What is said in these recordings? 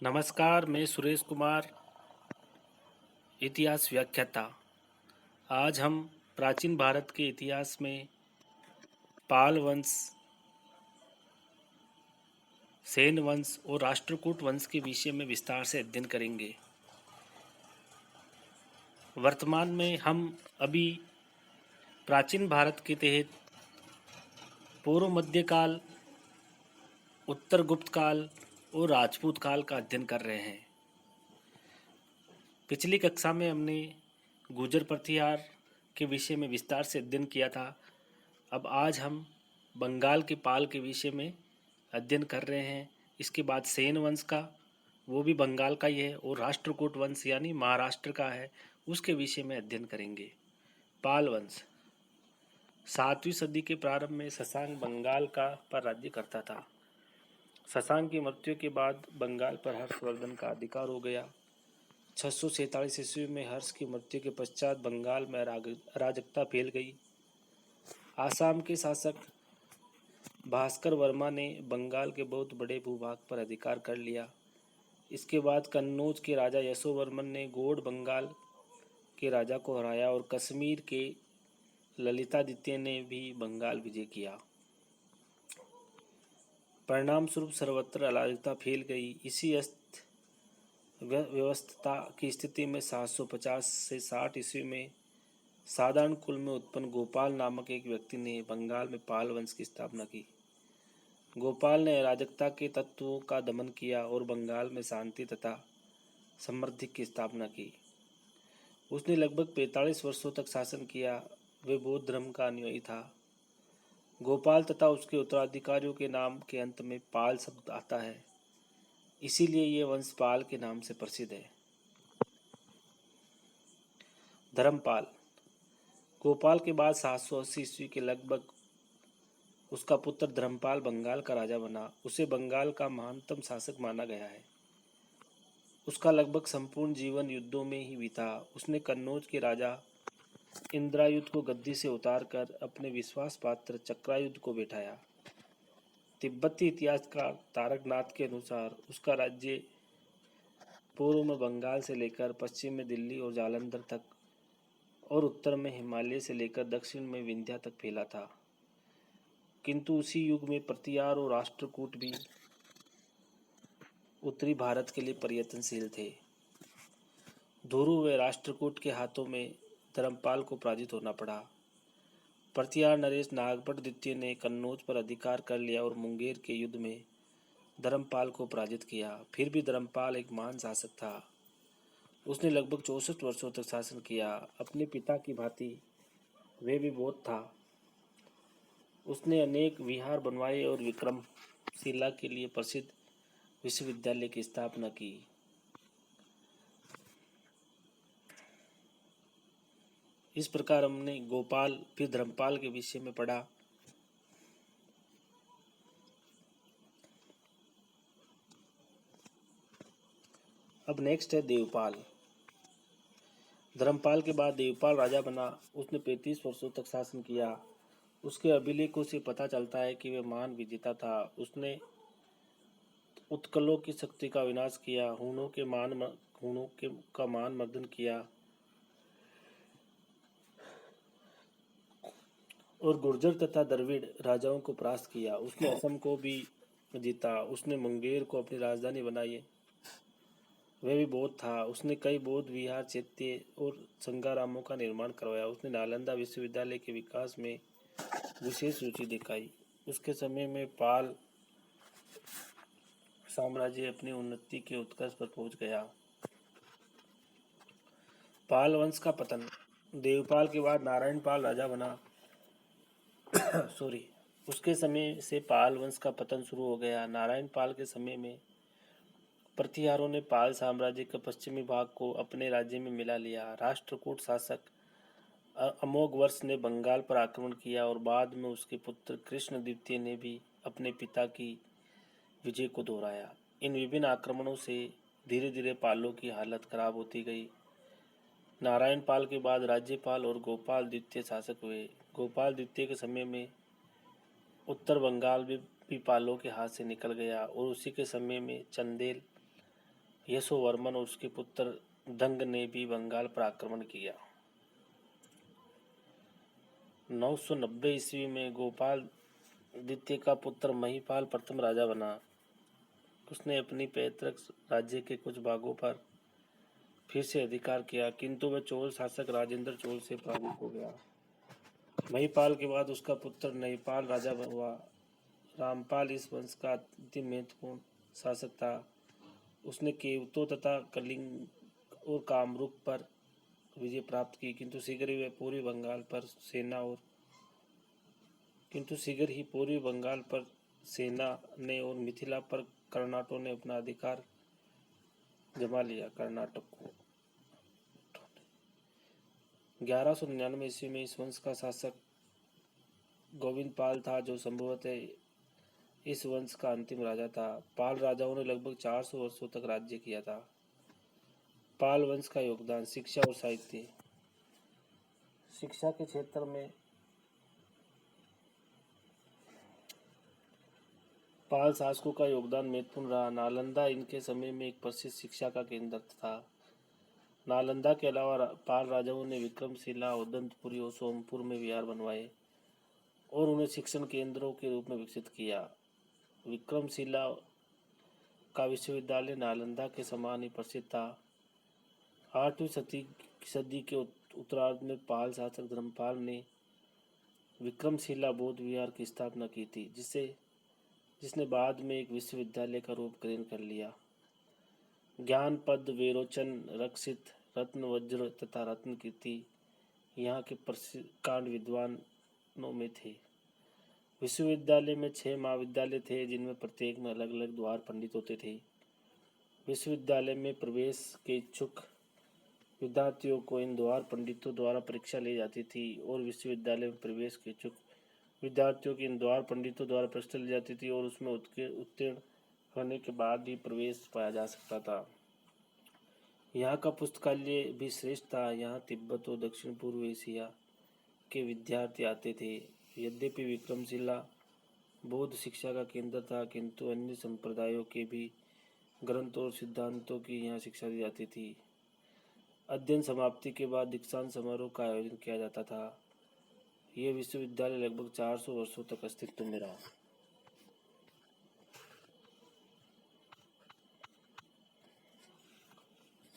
नमस्कार, मैं सुरेश कुमार, इतिहास व्याख्याता। आज हम प्राचीन भारत के इतिहास में पाल वंश, सेन वंश और राष्ट्रकूट वंश के विषय में विस्तार से अध्ययन करेंगे। वर्तमान में हम अभी प्राचीन भारत के तहत पूर्व मध्यकाल, उत्तर गुप्त काल और राजपूत काल का अध्ययन कर रहे हैं। पिछली कक्षा में हमने गुर्जर प्रतिहार के विषय में विस्तार से अध्ययन किया था। अब आज हम बंगाल के पाल के विषय में अध्ययन कर रहे हैं। इसके बाद सेन वंश का, वो भी बंगाल का ही है, और राष्ट्रकूट वंश यानी महाराष्ट्र का है, उसके विषय में अध्ययन करेंगे। पाल वंश 7वीं सदी के प्रारंभ में शशांक बंगाल का पर राज्य करता था। शशांक की मृत्यु के बाद बंगाल पर हर्षवर्धन का अधिकार हो गया। 647 ईस्वी में हर्ष की मृत्यु के पश्चात बंगाल में अराजकता फैल गई। आसाम के शासक भास्कर वर्मा ने बंगाल के बहुत बड़े भूभाग पर अधिकार कर लिया। इसके बाद कन्नौज के राजा यशोवर्मन ने गौड़ बंगाल के राजा को हराया और कश्मीर के ललितादित्य ने भी बंगाल विजय किया। परिणाम स्वरूप सर्वत्र अराजकता फैल गई। इसी व्यवस्था की स्थिति में 750 से 60 ईस्वी में साधारण कुल में उत्पन्न गोपाल नामक एक व्यक्ति ने बंगाल में पाल वंश की स्थापना की। गोपाल ने अराजकता के तत्वों का दमन किया और बंगाल में शांति तथा समृद्धि की स्थापना की। उसने लगभग 45 वर्षों तक शासन किया। वे बौद्ध धर्म का अनुयायी था। गोपाल तथा उसके उत्तराधिकारियों के नाम के अंत में पाल शब्द आता है, इसीलिए ये वंश पाल के नाम से प्रसिद्ध है। धर्मपाल गोपाल के बाद 780 ईस्वी के लगभग उसका पुत्र धर्मपाल बंगाल का राजा बना। उसे बंगाल का महानतम शासक माना गया है। उसका लगभग संपूर्ण जीवन युद्धों में ही बीता। उसने कन्नौज के राजा इंद्रायुध को गद्दी से उतारकर अपने विश्वास पात्र चक्रायुध को बैठाया। तिब्बती इतिहासकार तारकनाथ के अनुसार उसका राज्य पूर्व में बंगाल से लेकर पश्चिम में दिल्ली और जालंधर तक और उत्तर में हिमालय से लेकर दक्षिण में विंध्या तक फैला था। किंतु उसी युग में प्रतिहार और राष्ट्रकूट भी उत्तरी भारत के लिए प्रयत्नशील थे। धुरु व राष्ट्रकूट के हाथों में धर्मपाल को पराजित होना पड़ा। प्रतिहार नरेश नागभट्ट द्वितीय ने कन्नौज पर अधिकार कर लिया और मुंगेर के युद्ध में धर्मपाल को पराजित किया। फिर भी धर्मपाल एक महान शासक था। उसने लगभग 64 वर्षों तक शासन किया। अपने पिता की भांति वे भी बौद्ध था। उसने अनेक विहार बनवाए और विक्रमशिला के लिए प्रसिद्ध विश्वविद्यालय की स्थापना की। इस प्रकार हमने गोपाल फिर धर्मपाल के विषय में पढ़ा। अब नेक्स्ट है देवपाल। धर्मपाल के बाद देवपाल राजा बना। उसने 35 वर्षों तक शासन किया। उसके अभिलेखों से पता चलता है कि वह महान विजेता था। उसने उत्कलों की शक्ति का विनाश किया, हूणों का मान मर्दन किया और गुर्जर तथा द्रविड़ राजाओं को परास्त किया। उसने असम को भी जीता। उसने मुंगेर को अपनी राजधानी बनाई। वह भी बौद्ध था। उसने कई बौद्ध विहार, चैत्य और संगारामों का निर्माण करवाया। उसने नालंदा विश्वविद्यालय के विकास में विशेष रुचि दिखाई। उसके समय में पाल साम्राज्य अपनी उन्नति के उत्कर्ष पर पहुंच गया। पाल वंश का पतन। देवपाल के बाद नारायण पाल राजा बना। उसके समय से पाल वंश का पतन शुरू हो गया। नारायण पाल के समय में प्रतिहारों ने पाल साम्राज्य के पश्चिमी भाग को अपने राज्य में मिला लिया। राष्ट्रकूट शासक अमोघ वर्ष ने बंगाल पर आक्रमण किया और बाद में उसके पुत्र कृष्ण द्वितीय ने भी अपने पिता की विजय को दोहराया। इन विभिन्न आक्रमणों से धीरे धीरे पालों की हालत खराब होती गई। नारायण पाल के बाद राज्यपाल और गोपाल द्वितीय शासक हुए। गोपाल द्वितीय के समय में उत्तर बंगाल भी पालों के हाथ से निकल गया और उसी के समय में चंदेल यशोवर्मन और उसके पुत्र दंग ने भी बंगाल पर आक्रमण किया। 990 ईस्वी में गोपाल द्वितीय का पुत्र महिपाल प्रथम राजा बना। उसने अपनी पैतृक राज्य के कुछ भागों पर फिर से अधिकार किया, किंतु वह चोल शासक राजेंद्र चोल से पराजित हो गया। महिपाल के बाद उसका पुत्र नयपाल राजा हुआ। रामपाल इस वंश का अंतिम महत्वपूर्ण शासक था। उसने केवटों तथा कलिंग और कामरूप पर विजय प्राप्त की, किंतु शीघ्र ही पूर्वी बंगाल पर सेना ने और मिथिला पर कर्नाटों ने अपना अधिकार जमा लिया। कर्नाटक को 1199 ईस्वी में इस वंश का शासक गोविंद पाल था, जो संभवतः इस वंश का अंतिम राजा था। पाल राजाओं ने लगभग 400 वर्षों तक राज्य किया था। पाल वंश का योगदान शिक्षा और साहित्य। शिक्षा के क्षेत्र में पाल शासकों का योगदान महत्वपूर्ण रहा। नालंदा इनके समय में एक प्रसिद्ध शिक्षा का केंद्र था। नालंदा के अलावा पाल राजाओं ने विक्रमशिला, उदंतपुरी और सोमपुर में विहार बनवाए और उन्हें शिक्षण केंद्रों के रूप में विकसित किया। विक्रमशिला का विश्वविद्यालय नालंदा के समान ही प्रसिद्ध था। 8वीं सदी के उत्तरार्ध में पाल शासक धर्मपाल ने विक्रमशिला बौद्ध विहार की स्थापना की थी, जिसने बाद में एक विश्वविद्यालय का रूप ग्रहण कर लिया। ज्ञानपद, वेरोचन, रक्षित, रत्न वज्र तथा रत्न कीर्ति यहाँ के प्रसिद्ध कांड विद्वानों में थे। विश्वविद्यालय में 6 महाविद्यालय थे, जिनमें प्रत्येक में अलग अलग द्वार पंडित होते थे। विश्वविद्यालय में प्रवेश के इच्छुक विद्यार्थियों को इन द्वार पंडितों द्वारा परीक्षा ली जाती थी और विश्वविद्यालय में प्रवेश के इच्छुक विद्यार्थियों की इन द्वार पंडितों द्वारा परीक्षा ली जाती थी और उसमें उत्तीर्ण होने के बाद ही प्रवेश पाया जा सकता था। यहाँ का पुस्तकालय भी श्रेष्ठ था। यहाँ तिब्बत और दक्षिण पूर्व एशिया के विद्यार्थी आते थे। यद्यपि विक्रमशिला बौद्ध शिक्षा का केंद्र था, किंतु अन्य संप्रदायों के भी ग्रंथ और सिद्धांतों की यहाँ शिक्षा दी जाती थी। अध्ययन समाप्ति के बाद दीक्षांत समारोह का आयोजन किया जाता था। यह विश्वविद्यालय लगभग 400 वर्षों तक अस्तित्व में रहा।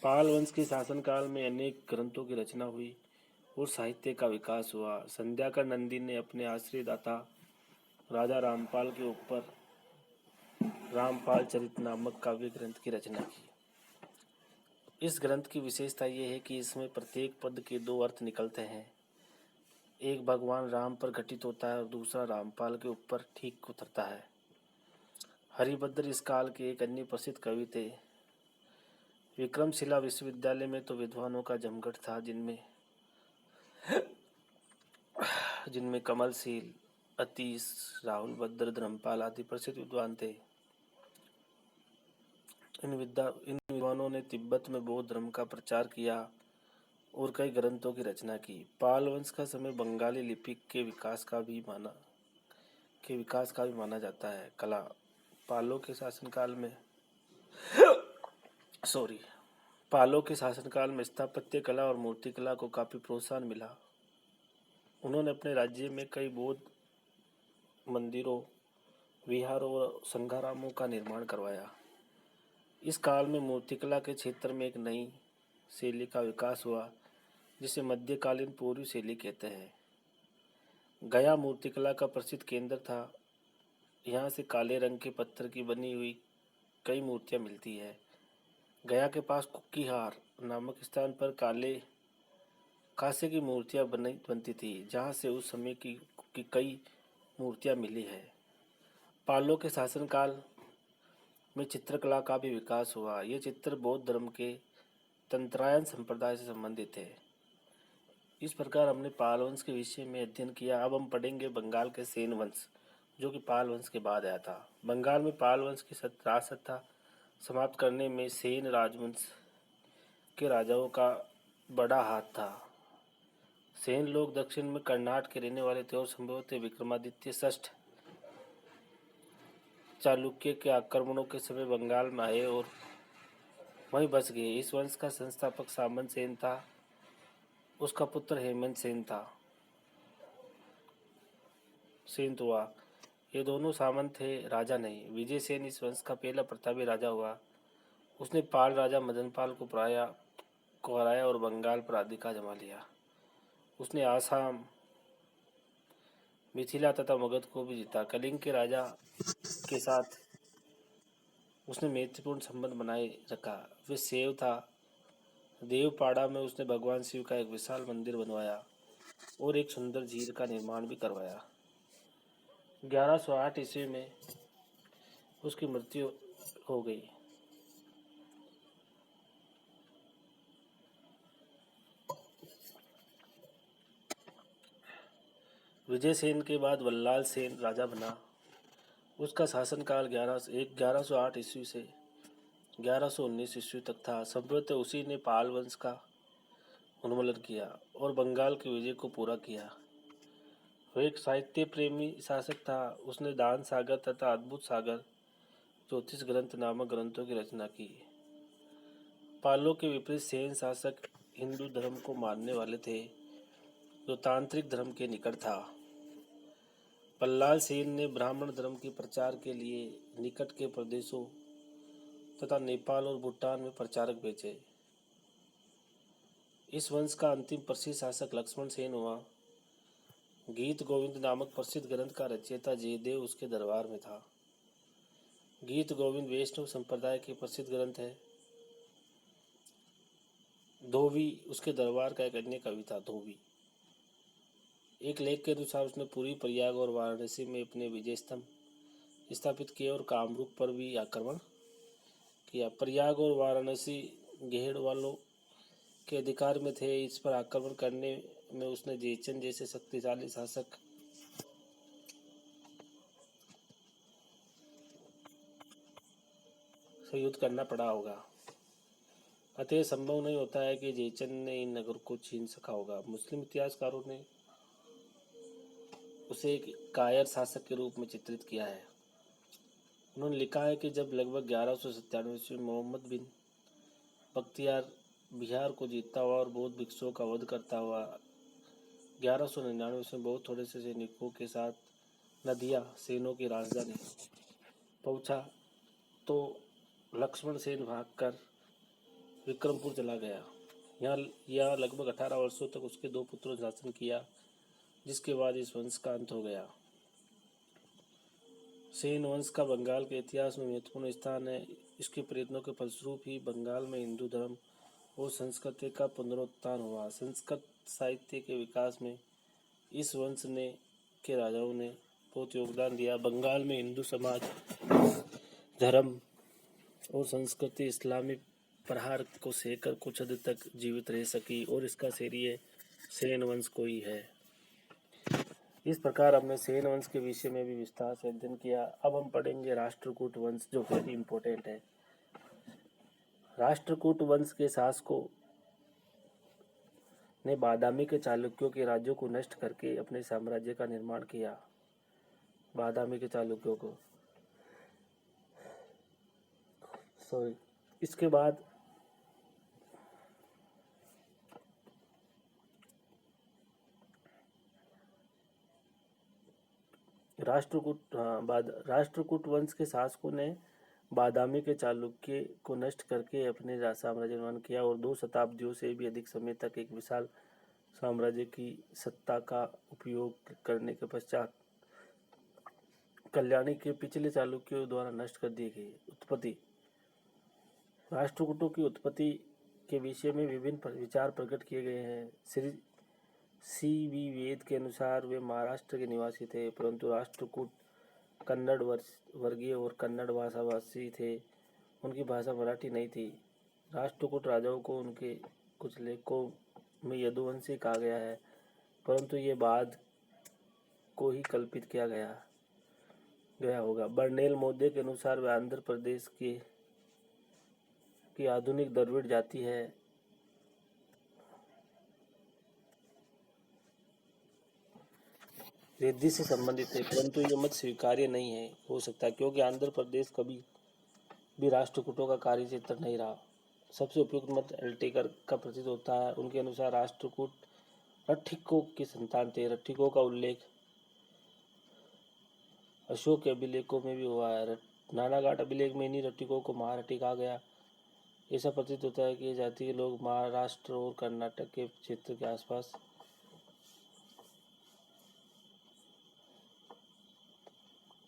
पाल वंश के शासनकाल में अनेक ग्रंथों की रचना हुई और साहित्य का विकास हुआ। संध्याकर नंदी ने अपने आश्रयदाता राजा रामपाल के ऊपर रामपाल चरित नामक काव्य ग्रंथ की रचना की। इस ग्रंथ की विशेषता यह है कि इसमें प्रत्येक पद के 2 अर्थ निकलते हैं। एक भगवान राम पर घटित होता है और दूसरा रामपाल के ऊपर ठीक उतरता है। हरिभद्र इस काल के एक अन्य प्रसिद्ध कवि थे। विक्रमशिला विश्वविद्यालय में तो विद्वानों का जमघट था, जिनमें कमलशील, अतीश, राहुल भद्र, धर्मपाल आदि प्रसिद्ध विद्वान थे। इन विद्वानों ने तिब्बत में बौद्ध धर्म का प्रचार किया और कई ग्रंथों की रचना की। पाल वंश का समय बंगाली लिपि के विकास का भी माना जाता है। कला। पालों के शासनकाल में स्थापत्य कला और मूर्तिकला को काफी प्रोत्साहन मिला। उन्होंने अपने राज्य में कई बौद्ध मंदिरों, विहारों और संघारामों का निर्माण करवाया। इस काल में मूर्तिकला के क्षेत्र में एक नई शैली का विकास हुआ, जिसे मध्यकालीन पूर्वी शैली कहते हैं। गया मूर्तिकला का प्रसिद्ध केंद्र था। यहाँ से काले रंग के पत्थर की बनी हुई कई मूर्तियाँ मिलती है। गया के पास कुक्कीहार नामक स्थान पर कांसे की मूर्तियाँ बनती थी, जहाँ से उस समय की कई मूर्तियाँ मिली है। पालों के शासनकाल में चित्रकला का भी विकास हुआ। ये चित्र बौद्ध धर्म के तंत्रायण संप्रदाय से संबंधित है। इस प्रकार हमने पाल वंश के विषय में अध्ययन किया। अब हम पढ़ेंगे बंगाल के सेन वंश, जो कि पाल वंश के बाद आया था। बंगाल में पाल वंश की राजसत्ता समाप्त करने में सेन राजवंश के राजाओं का बड़ा हाथ था। सेन लोग दक्षिण में कर्नाटक के रहने वाले थे और संभवतः विक्रमादित्य षष्ठ चालुक्य के आक्रमणों के समय बंगाल में आए और वहीं बस गए। इस वंश का संस्थापक सामंत सेन था, उसका पुत्र हेमंत सेन हुआ। ये दोनों सामंत थे, राजा नहीं। विजय सेन इस वंश का पहला प्रतापी राजा हुआ। उसने पाल राजा मदनपाल को हराया और बंगाल पर अधिकार जमा लिया। उसने आसाम, मिथिला तथा मगध को भी जीता। कलिंग के राजा के साथ उसने मैत्रीपूर्ण संबंध बनाए रखा। वे सेव था। देवपाड़ा में उसने भगवान शिव का एक विशाल मंदिर बनवाया और एक सुंदर झील का निर्माण भी करवाया। 1108 ईस्वी में उसकी मृत्यु हो गई। विजय सेन के बाद वल्लाल सेन राजा बना। उसका शासनकाल 1108 ईस्वी से 1119 ईस्वी तक था। संभवतः उसी ने पाल वंश का उन्मूलन किया और बंगाल की विजय को पूरा किया। वह एक साहित्य प्रेमी शासक था। उसने दान सागर तथा अद्भुत सागर ज्योतिष ग्रंथ नामक ग्रंथों की रचना की। पालों के विपरीत सेन शासक हिंदू धर्म को मानने वाले थे, जो तांत्रिक धर्म के निकट था। पल्लाल सेन ने ब्राह्मण धर्म के प्रचार के लिए निकट के प्रदेशों तथा नेपाल और भूटान में प्रचारक भेजे। इस वंश का अंतिम प्रसिद्ध शासक लक्ष्मण सेन हुआ। गीत गोविंद नामक प्रसिद्ध ग्रंथ का रचयिता जयदेव उसके दरबार में था। गीत गोविंद वैष्णव संप्रदाय के प्रसिद्ध ग्रंथ है। धोबी उसके दरबार का एक अन्य कवि था। धोबी एक लेख के अनुसार उसने पूरी, प्रयाग और वाराणसी में अपने विजय स्तंभ स्थापित किए और कामरूप पर भी आक्रमण किया। प्रयाग और वाराणसी घेड़ वालों के अधिकार में थे। इस पर आक्रमण करने में उसने जयचंद जैसे शक्तिशाली शासक से युद्ध करना पड़ा होगा। अतः संभव नहीं होता है कि जयचंद ने इन नगर को छीन सका होगा। मुस्लिम इतिहासकारों ने उसे एक कायर शासक के रूप में चित्रित किया है। उन्होंने लिखा है कि जब लगभग 1197 ईस्वी में मोहम्मद बिन बख्तियार बिहार को जीतता हुआ और बौद्ध भिक्षुओं का वध करता हुआ 1199 में बहुत थोड़े से सैनिकों के साथ नदिया सेनों की राजधानी पहुंचा, तो लक्ष्मण सेन भागकर विक्रमपुर चला गया। यहाँ लगभग 18 वर्षों तक उसके दो पुत्रों ने शासन किया, जिसके बाद इस वंश का अंत हो गया। सेन वंश का बंगाल के इतिहास में महत्वपूर्ण स्थान है। इसके प्रयत्नों के फलस्वरूप ही बंगाल में हिंदू धर्म और संस्कृति का पुनरुत्थान हुआ। संस्कृत साहित्य के विकास में इस वंश के राजाओं ने बहुत योगदान दिया। बंगाल में हिंदू समाज, धर्म और संस्कृति इस्लामी प्रहार को सहकर कुछ हद तक जीवित रह सकी और इसका श्रेय सेन वंश को ही है। इस प्रकार हमने सेन वंश के विषय में भी विस्तार से अध्ययन किया। अब हम पढ़ेंगे राष्ट्रकूट वंश, जो वेरी इंपॉर्टेंट है। राष्ट्रकूट वंश के शासकों ने बादामी के चालुक्यों के राज्यों को नष्ट करके अपने साम्राज्य का निर्माण किया। बादामी के चालुक्यों को इसके बाद राष्ट्रकूट वंश के शासकों ने बादामी के चालुक्य को नष्ट करके अपने साम्राज्य निर्माण किया और 2 शताब्दियों से भी अधिक समय तक एक विशाल साम्राज्य की सत्ता का उपयोग करने के पश्चात कल्याणी के पिछले चालुक्यों द्वारा नष्ट कर दी गई। उत्पत्ति। राष्ट्रकूटों की उत्पत्ति के विषय में विभिन्न विचार प्रकट किए गए हैं। श्री सी.वी. वेद के अनुसार वे महाराष्ट्र के निवासी थे, परंतु राष्ट्रकूट कन्नड़ वर्गीय और कन्नड़ भाषाभाषी थे। उनकी भाषा मराठी नहीं थी। राष्ट्रकूट राजाओं को उनके कुछ लेखों में यदुवंशी कहा गया है, परंतु ये बाद को ही कल्पित किया गया होगा। बर्नेल मोदे के अनुसार वे आंध्र प्रदेश की आधुनिक द्रविड़ जाति है। रिद्धि से संबंधित है, परंतु ये मत स्वीकार्य नहीं है हो सकता, क्योंकि आंध्र प्रदेश कभी भी राष्ट्रकूटों का कार्यक्षेत्र नहीं रहा। सबसे उपयुक्त मत एल्टेकर का प्रतीत होता है। उनके अनुसार राष्ट्रकूट रट्ठिकों की संतान थे। रट्ठिकों का उल्लेख अशोक के अभिलेखों में भी हुआ है। नानाघाट अभिलेख में इन्हीं रट्ठिकों को महारठी कहा गया। ऐसा प्रतीत होता है कि ये जाति के लोग महाराष्ट्र और कर्नाटक के क्षेत्र के आसपास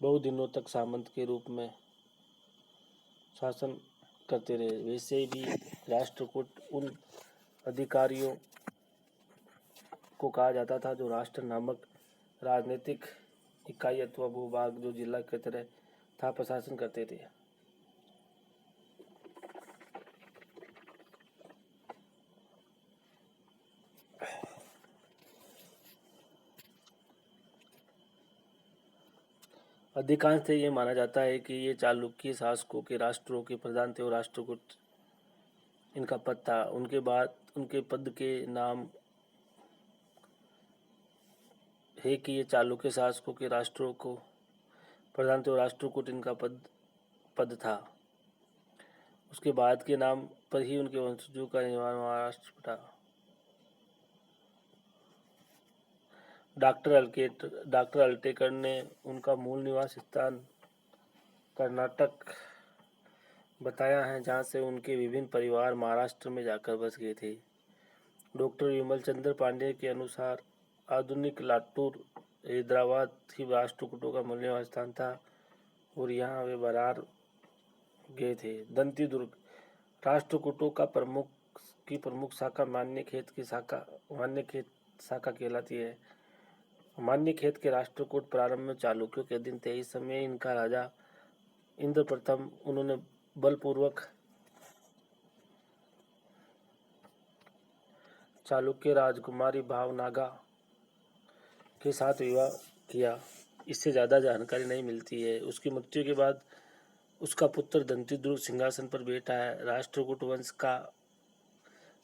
बहुत दिनों तक सामंत के रूप में शासन करते रहे। वैसे भी राष्ट्रकूट उन अधिकारियों को कहा जाता था जो राष्ट्र नामक राजनीतिक इकाई अथवा भूभाग जो जिला की तरह था प्रशासन करते थे। अधिकांश से ये माना जाता है कि ये चालुक्य शासकों के राष्ट्रों के प्रधान थे और राष्ट्रकूट इनका पद था। उनके बाद उनके पद के नाम है कि ये चालुक्य शासकों के राष्ट्रों को प्रधान थे और राष्ट्रकूट इनका पद था। उसके बाद के नाम पर ही उनके वंशजों का निर्माण महाराष्ट्र था। डॉक्टर अल्टेकर ने उनका मूल निवास स्थान कर्नाटक बताया है, जहाँ से उनके विभिन्न परिवार महाराष्ट्र में जाकर बस गए थे। डॉक्टर विमल चंद्र पांडे के अनुसार आधुनिक लातूर हैदराबाद ही राष्ट्रकूटों का मूल निवास स्थान था और यहाँ वे बरार गए थे। दंती दुर्ग राष्ट्रकूटों का प्रमुख शाखा मान्यखेत शाखा कहलाती है। मान्यखेत के राष्ट्रकूट प्रारंभ में चालुक्यों के अधीन थे। इस समय इनका राजा इंद्र प्रथम उन्होंने बलपूर्वक चालुक्य राजकुमारी भावनागा के साथ विवाह किया। इससे ज़्यादा जानकारी नहीं मिलती है। उसकी मृत्यु के बाद उसका पुत्र दंतीदुर्ग सिंहासन पर बैठा है। राष्ट्रकूट वंश का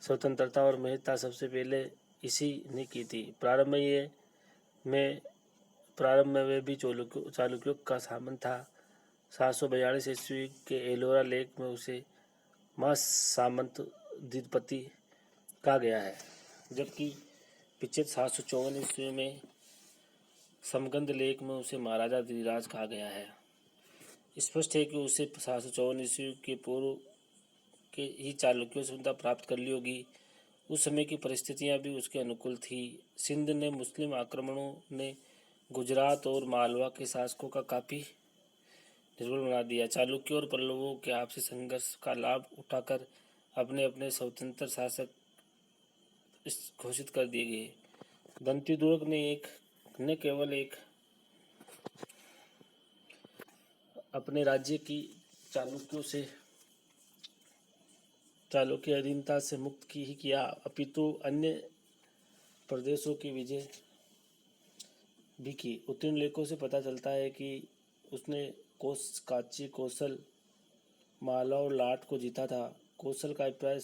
स्वतंत्रता और महत्ता सबसे पहले इसी ने की थी। प्रारंभ में वे भी चालुक्यों का सामंत था। 742 ईस्वी के एलोरा लेख में उसे महासामंत द्विपति कहा गया है, जबकि पिछले 754 ईस्वी में समगंध लेख में उसे महाराजा धीराज कहा गया है। स्पष्ट है कि उसे 754 ईस्वी के पूर्व के ही चालुक्यों से सुविधा प्राप्त कर ली होगी। उस समय की परिस्थितियां भी उसके अनुकूल थी। सिंध ने मुस्लिम आक्रमणों ने गुजरात और मालवा के शासकों का काफ़ी निर्बल बना दिया। चालुक्यों और पल्लवों के आपसी संघर्ष का लाभ उठाकर अपने अपने स्वतंत्र शासक घोषित कर दिए गए। दंतीदुर्ग ने केवल अपने राज्य की चालुक्य अधीनता से मुक्त की ही किया, अपितु अन्य प्रदेशों की विजय भी की। उत्तीर्ण लेखों से पता चलता है कि उसने कांची, कौशल, माला और लाट को जीता था। कौशल का अभिप्राय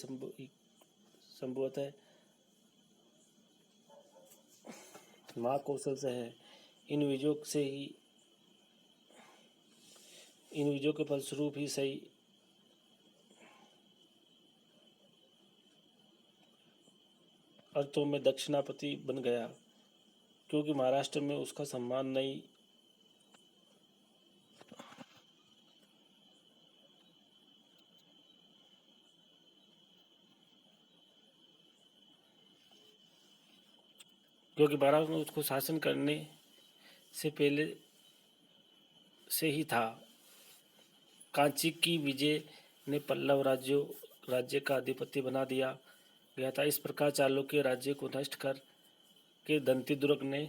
संभवतः माँ कौशल से है। इन विजयों के फलस्वरूप ही सही अर्थों में दक्षिणापति बन गया, क्योंकि महाराष्ट्र में उसका सम्मान नहीं क्योंकि महाराष्ट्र में उसको शासन करने से पहले से ही था। कांची की विजय ने पल्लव राज्य का अधिपति बना दिया गया था। इस प्रकार चालुक्य राज्य को नष्ट कर के दंतीदुर्ग ने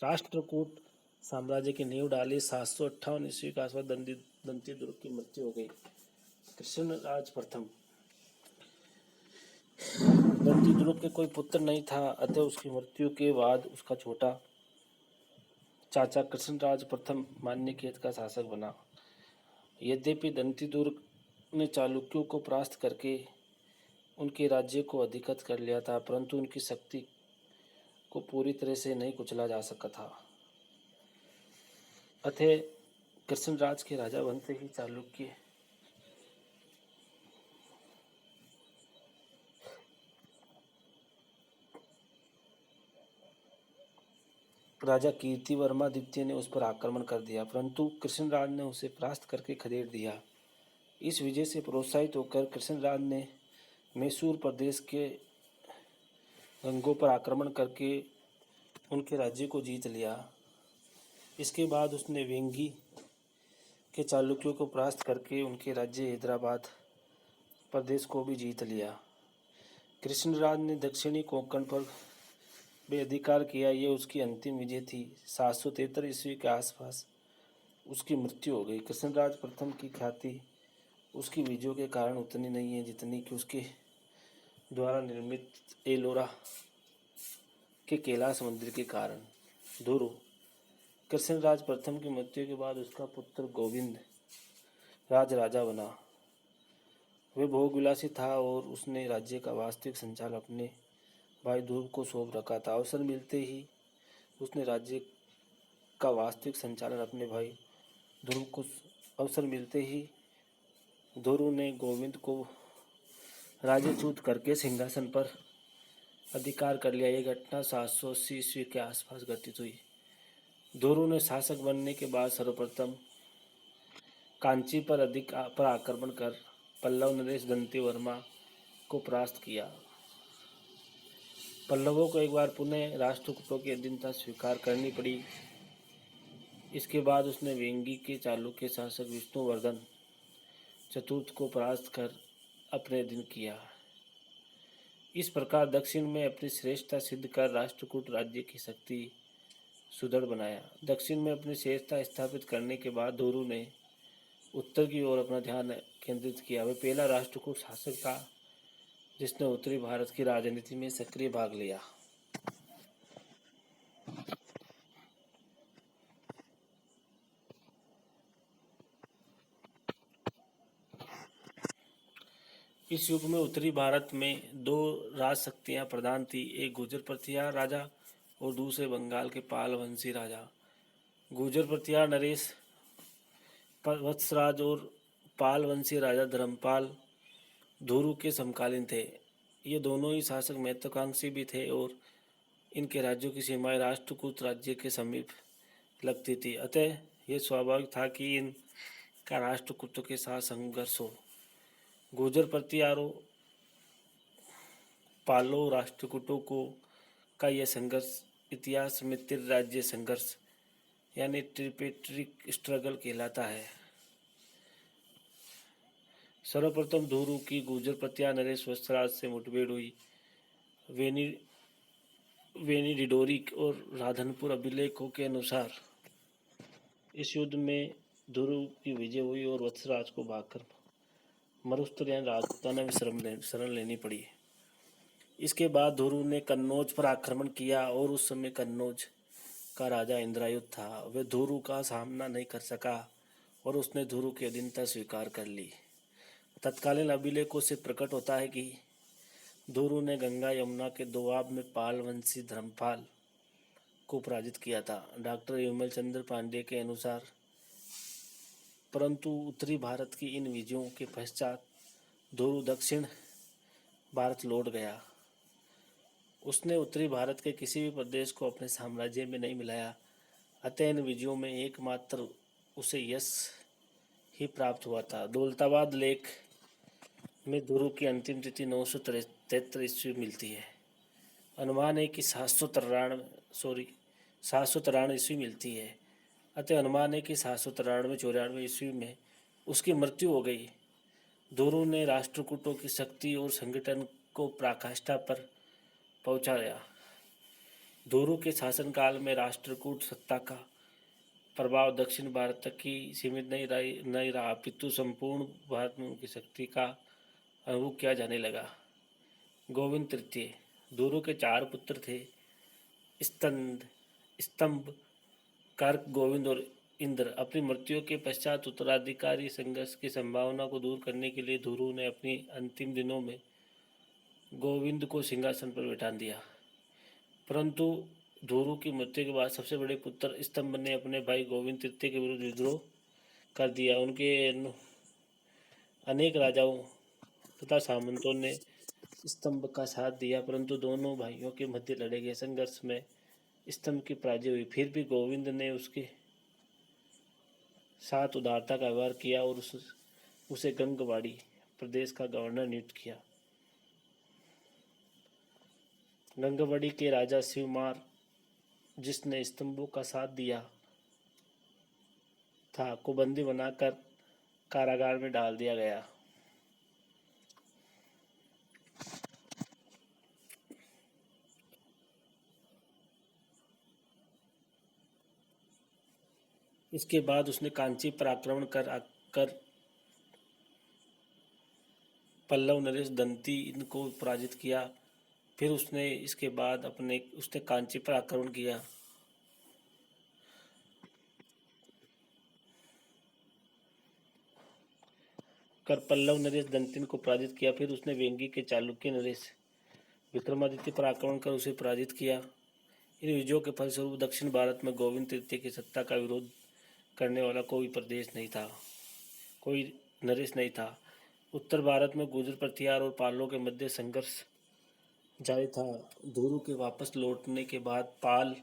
राष्ट्रकूट साम्राज्य की नींव डाली। 758 ईस्वी के आसपास दंतीदुर्ग की मृत्यु हो गई। कृष्णराज प्रथम दंतीदुर्ग के कोई पुत्र नहीं था, अतः उसकी मृत्यु के बाद उसका छोटा चाचा कृष्णराज प्रथम मान्यखेत का शासक बना। यद्यपि दंतीदुर्ग ने चालुक्यों को परास्त करके उनके राज्य को अधिकृत कर लिया था, परंतु उनकी शक्ति को पूरी तरह से नहीं कुचला जा सका था। अतः कृष्णराज के राजा बनते ही चालुक्य राजा कीर्तिवर्मा द्वितीय ने उस पर आक्रमण कर दिया, परंतु कृष्णराज ने उसे परास्त करके खदेड़ दिया। इस विजय से प्रोत्साहित होकर कृष्णराज ने मैसूर प्रदेश के गंगों पर आक्रमण करके उनके राज्य को जीत लिया। इसके बाद उसने वेंगी के चालुक्यों को परास्त करके उनके राज्य हैदराबाद प्रदेश को भी जीत लिया। कृष्णराज ने दक्षिणी कोंकण पर भी अधिकार किया। ये उसकी अंतिम विजय थी। 773 ईस्वी के आसपास उसकी मृत्यु हो गई। कृष्णराज प्रथम की ख्याति उसकी विजयों के कारण उतनी नहीं है जितनी कि उसके द्वारा निर्मित एलोरा के कैलाश मंदिर के कारण। धुरु कृष्णराज प्रथम की मृत्यु के बाद उसका पुत्र गोविंद राजा बना। वह भोगविलासी था और उसने राज्य का वास्तविक संचालन अपने भाई ध्रुव को सौंप रखा था। अवसर मिलते ही उसने राज्य का वास्तविक संचालन अपने भाई ध्रुव को अवसर मिलते ही ध्रुव ने गोविंद को राज्यच्युत करके सिंहासन पर अधिकार कर लिया। यह घटना 780 ईस्वी के आसपास घटित हुई। ध्रुव ने शासक बनने के बाद सर्वप्रथम कांची पर आक्रमण कर पल्लव नरेश दंतेवर्मा को परास्त किया। पल्लवों को एक बार पुनः राष्ट्रकूटों की अधीनता स्वीकार करनी पड़ी। इसके बाद उसने वेंगी के चालुक्य शासक विष्णुवर्धन चतुर्थ को परास्त कर अपने अधीन किया। इस प्रकार दक्षिण में अपनी श्रेष्ठता सिद्ध कर राष्ट्रकूट राज्य की शक्ति सुदृढ़ बनाया। दक्षिण में अपनी श्रेष्ठता स्थापित करने के बाद ध्रुव ने उत्तर की ओर अपना ध्यान केंद्रित किया। वह पहला राष्ट्रकूट शासक था जिसने उत्तरी भारत की राजनीति में सक्रिय भाग लिया। इस युग में उत्तरी भारत में दो राजशक्तियां प्रधान थी, एक गुर्जर प्रतिहार राजा और दूसरे बंगाल के पाल वंशी राजा। गुर्जर प्रतिहार नरेश वत्सराज और पाल वंशी राजा धर्मपाल ध्रुव के समकालीन थे। ये दोनों ही शासक महत्वाकांक्षी भी थे और इनके राज्यों की सीमाएं राष्ट्रकूट राज्य के समीप लगती थी, अतः यह स्वाभाविक था कि इनका राष्ट्रकूटों के साथ संघर्ष हो। गुर्जर प्रतिहारों पालो राष्ट्रकूटों को का यह संघर्ष इतिहास में त्रिराज्य संघर्ष यानी ट्रिपेट्रिक स्ट्रगल कहलाता है। सर्वप्रथम ध्रुव की गुर्जर प्रतिहार नरेश वत्सराज से मुठभेड़ हुई। वेनी डिडोरिक और राधनपुर अभिलेखों के अनुसार इस युद्ध में ध्रुव की विजय हुई और वत्सराज को भागकर मरुस्थल यानी राजपूताना में शरण लेनी पड़ी। इसके बाद ध्रुव ने कन्नौज पर आक्रमण किया और उस समय कन्नौज का राजा इंद्रायुध था। वह ध्रुव का सामना नहीं कर सका और उसने ध्रुव की अधीनता स्वीकार कर ली। तत्कालीन अभिलेखों से प्रकट होता है कि ध्रुव ने गंगा यमुना के दोआब में पाल वंशी धर्मपाल को पराजित किया था। डॉक्टर विमल चंद्र पांडे के अनुसार परंतु उत्तरी भारत की इन विजयों के पश्चात ध्रुव दक्षिण भारत लौट गया। उसने उत्तरी भारत के किसी भी प्रदेश को अपने साम्राज्य में नहीं मिलाया, अतः इन विजयों में एकमात्र उसे यश ही प्राप्त हुआ था। दौलताबाद लेख में ध्रुव की अंतिम तिथि 973 ईस्वी मिलती है। अनुमान है कि 793 ईस्वी मिलती है, अतः अनुमान है कि 793-94 ईस्वी में उसकी मृत्यु हो गई। ध्रुव ने राष्ट्रकूटों की शक्ति और संगठन को पराकाष्ठा पर पहुंचाया। ध्रुव के शासनकाल में राष्ट्रकूट सत्ता का प्रभाव दक्षिण भारत तक ही सीमित नहीं रहा अपितु संपूर्ण भारत में उनकी शक्ति का अनुभव किया जाने लगा। गोविंद तृतीय ध्रुव के 4 पुत्र थे, स्तंभ, कर्क, गोविंद और इंद्र। अपनी मृत्यु के पश्चात उत्तराधिकारी संघर्ष की संभावना को दूर करने के लिए ध्रुव ने अपनी अंतिम दिनों में गोविंद को सिंहासन पर बैठा दिया, परंतु ध्रुव की मृत्यु के बाद सबसे बड़े पुत्र स्तंभ ने अपने भाई गोविंद तृतीय के विरुद्ध विद्रोह कर दिया। उनके अनेक राजाओं तथा सामंतों ने स्तंभ का साथ दिया, परंतु दोनों भाइयों के मध्य लड़े गए संघर्ष में स्तंभ की पराजय हुई। फिर भी गोविंद ने उसके साथ उदारता का व्यवहार किया और उसे गंगवाड़ी प्रदेश का गवर्नर नियुक्त किया। गंगवाड़ी के राजा शिवमार, जिसने स्तंभों का साथ दिया था, को बंदी बनाकर कारागार में डाल दिया गया। इसके बाद उसने कांची पर आक्रमण कर पल्लव नरेश दंती इनको पराजित किया। फिर उसने इसके बाद उसने कांची पर आक्रमण किया। कर पल्लव नरेश दंतिन को पराजित किया। फिर उसने वेंगी के चालुक्य नरेश विक्रमादित्य पर आक्रमण कर उसे पराजित किया। इन विजयों के फलस्वरूप दक्षिण भारत में गोविंद तृतीय की सत्ता का विरोध करने वाला कोई प्रदेश नहीं था, कोई नरेश नहीं था। उत्तर भारत में गुर्जर प्रतिहार और पालों के मध्य संघर्ष जारी था। धुरु के वापस लौटने के बाद पाल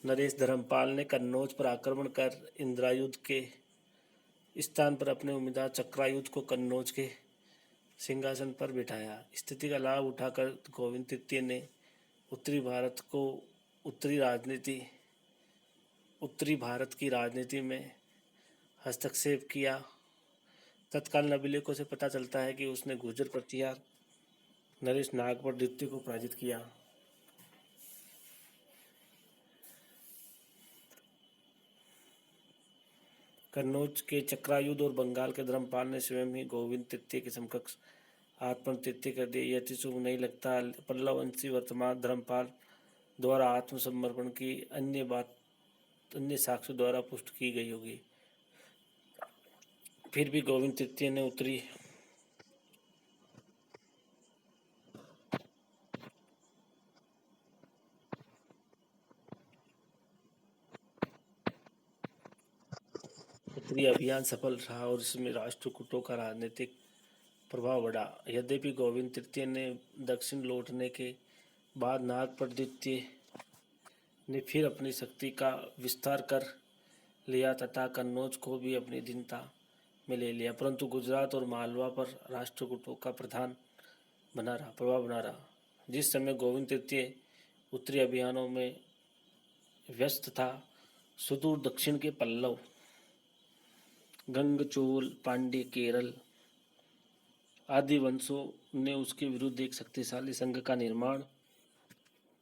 नरेश धर्मपाल ने कन्नौज पर आक्रमण कर इंद्रायुध के स्थान पर अपने उम्मीदवार चक्रायुध को कन्नौज के सिंहासन पर बिठाया। स्थिति का लाभ उठाकर गोविंद तृतीय ने उत्तरी भारत की राजनीति में हस्तक्षेप किया। तत्काल अभिलेखों से पता चलता है कि उसने गुर्जर प्रतिहार नरेश नागपुर द्वितीय को पराजित किया। कन्नौज के चक्रायुध और बंगाल के धर्मपाल ने स्वयं ही गोविंद तृतीय के समकक्ष आत्मन तृतीय कर दिया। यह अति शुभ नहीं लगता। पल्लव वंशी वर्तमान धर्मपाल द्वारा आत्मसमर्पण की अन्य साक्ष्यों द्वारा पुष्ट की गई होगी। फिर भी गोविंद तृतीय ने उत्तरी अभियान सफल रहा और इसमें राष्ट्रकूटों का राजनीतिक प्रभाव बढ़ा। यद्यपि गोविंद तृतीय ने दक्षिण लौटने के बाद नागपुर द्वितीय ने फिर अपनी शक्ति का विस्तार कर लिया तथा कन्नौज को भी अपनी अधीनता में ले लिया, परंतु गुजरात और मालवा पर राष्ट्रकूटों का प्रभाव बना रहा। जिस समय गोविंद तृतीय उत्तरी अभियानों में व्यस्त था, सुदूर दक्षिण के पल्लव, गंगचोल, पांड्य, केरल आदि वंशों ने उसके विरुद्ध एक शक्तिशाली संघ का निर्माण